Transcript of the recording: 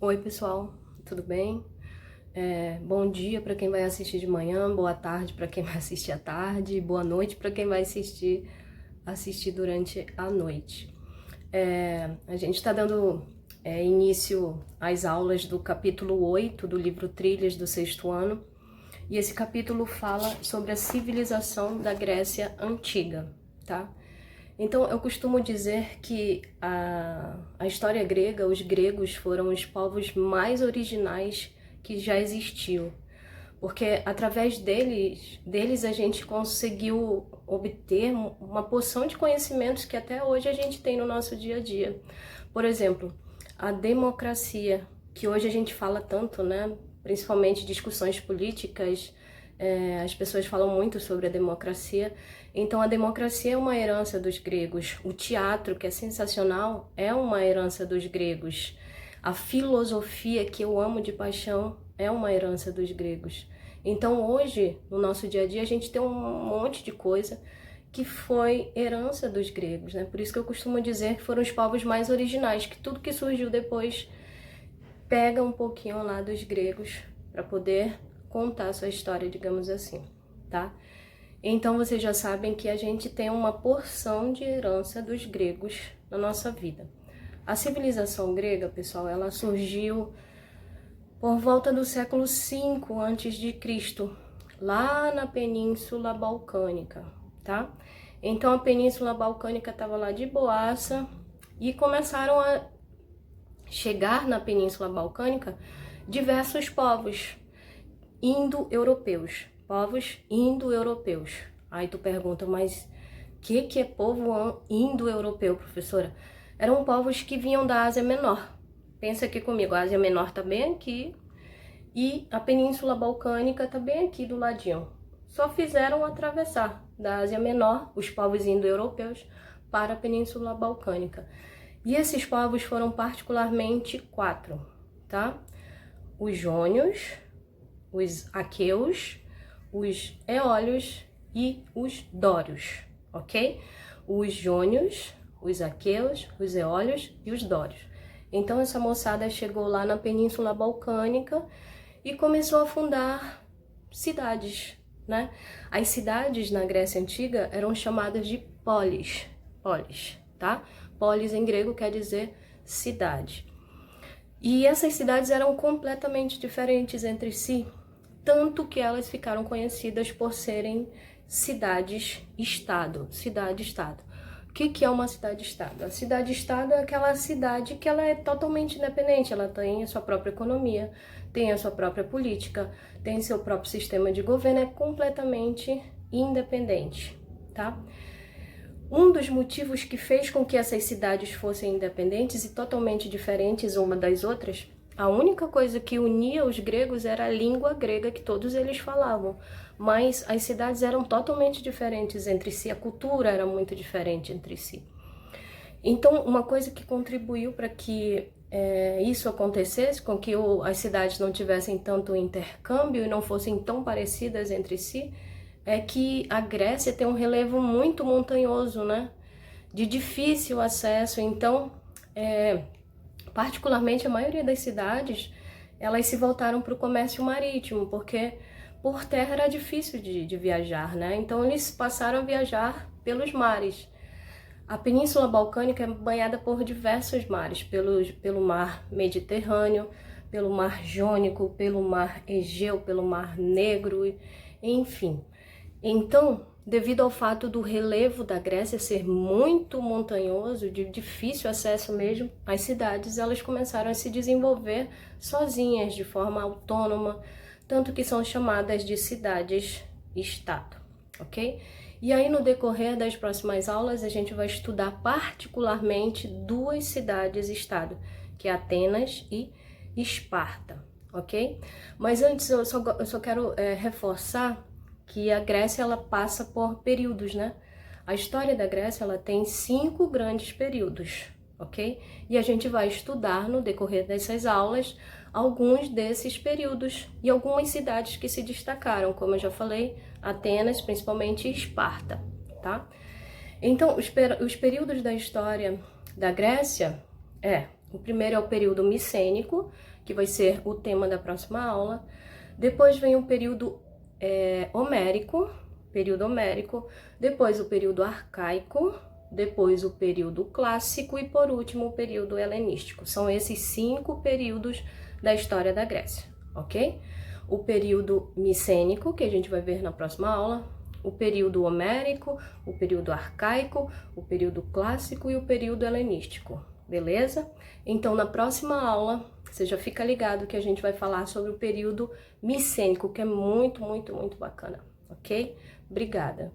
Oi, pessoal, tudo bem? Bom dia para quem vai assistir de manhã, boa tarde para quem vai assistir à tarde, boa noite para quem vai assistir durante a noite. A gente está dando início às aulas do capítulo 8 do livro Trilhas do sexto ano, e esse capítulo fala sobre a civilização da Grécia Antiga, tá? Então, eu costumo dizer que a história grega, os gregos foram os povos mais originais que já existiu, porque através deles a gente conseguiu obter uma porção de conhecimentos que até hoje a gente tem no nosso dia a dia. Por exemplo, a democracia, que hoje a gente fala tanto, né? Principalmente discussões políticas, as pessoas falam muito sobre a democracia. Então, a democracia é uma herança dos gregos. O teatro, que é sensacional, é uma herança dos gregos. A filosofia, que eu amo de paixão, é uma herança dos gregos. Então, hoje, no nosso dia a dia, a gente tem um monte de coisa que foi herança dos gregos, né? Por isso que eu costumo dizer que foram os povos mais originais, que tudo que surgiu depois pega um pouquinho lá dos gregos para poder contar a sua história, digamos assim, tá? Então vocês já sabem que a gente tem uma porção de herança dos gregos na nossa vida. A civilização grega, pessoal, ela surgiu por volta do século V a.C., lá na Península Balcânica, tá? Então a Península Balcânica estava lá de boaça e começaram a chegar na Península Balcânica diversos povos indo-europeus. Aí tu pergunta, mas o que é povo indo-europeu, professora? Eram povos que vinham da Ásia Menor. Pensa aqui comigo, a Ásia Menor tá bem aqui e a Península Balcânica tá bem aqui do ladinho. Só fizeram atravessar da Ásia Menor, os povos indo-europeus, para a Península Balcânica. E esses povos foram particularmente 4, tá? Os jônios, os aqueus, os eólios e os dórios, ok? Os jônios, os aqueus, os eólios e os dórios. Então essa moçada chegou lá na Península Balcânica e começou a fundar cidades, né? As cidades na Grécia Antiga eram chamadas de polis, tá? Polis em grego quer dizer cidade. E essas cidades eram completamente diferentes entre si, tanto que elas ficaram conhecidas por serem cidades-estado. Cidade-estado. O que é uma cidade-estado? A cidade-estado é aquela cidade que ela é totalmente independente, ela tem a sua própria economia, tem a sua própria política, tem seu próprio sistema de governo, é completamente independente, tá? Um dos motivos que fez com que essas cidades fossem independentes e totalmente diferentes uma das outras, a única coisa que unia os gregos era a língua grega que todos eles falavam, mas as cidades eram totalmente diferentes entre si, a cultura era muito diferente entre si. Então, uma coisa que contribuiu para que isso acontecesse, com que as cidades não tivessem tanto intercâmbio e não fossem tão parecidas entre si, é que a Grécia tem um relevo muito montanhoso, né? De difícil acesso. Então, particularmente a maioria das cidades, elas se voltaram para o comércio marítimo, porque por terra era difícil de viajar, né? Então eles passaram a viajar pelos mares. A Península Balcânica é banhada por diversos mares, pelo mar Mediterrâneo, pelo mar Jônico, pelo mar Egeu, pelo mar Negro, enfim. Então, devido ao fato do relevo da Grécia ser muito montanhoso, de difícil acesso mesmo, as cidades elas começaram a se desenvolver sozinhas, de forma autônoma, tanto que são chamadas de cidades-estado, ok? E aí, no decorrer das próximas aulas, a gente vai estudar particularmente 2 cidades-estado, que é Atenas e Esparta, ok? Mas antes, eu só quero reforçar que a Grécia ela passa por períodos, né? A história da Grécia ela tem 5 grandes períodos, ok? E a gente vai estudar no decorrer dessas aulas alguns desses períodos e algumas cidades que se destacaram, como eu já falei, Atenas, principalmente Esparta, tá? Então, os períodos da história da Grécia O primeiro é o período micênico, que vai ser o tema da próxima aula. Depois vem o período homérico, depois o período arcaico, depois o período clássico e por último o período helenístico. São esses 5 períodos da história da Grécia, ok? O período micênico, que a gente vai ver na próxima aula, o período homérico, o período arcaico, o período clássico e o período helenístico, beleza? Então, na próxima aula, você já fica ligado que a gente vai falar sobre o período micênico, que é muito, muito, muito bacana, ok? Obrigada!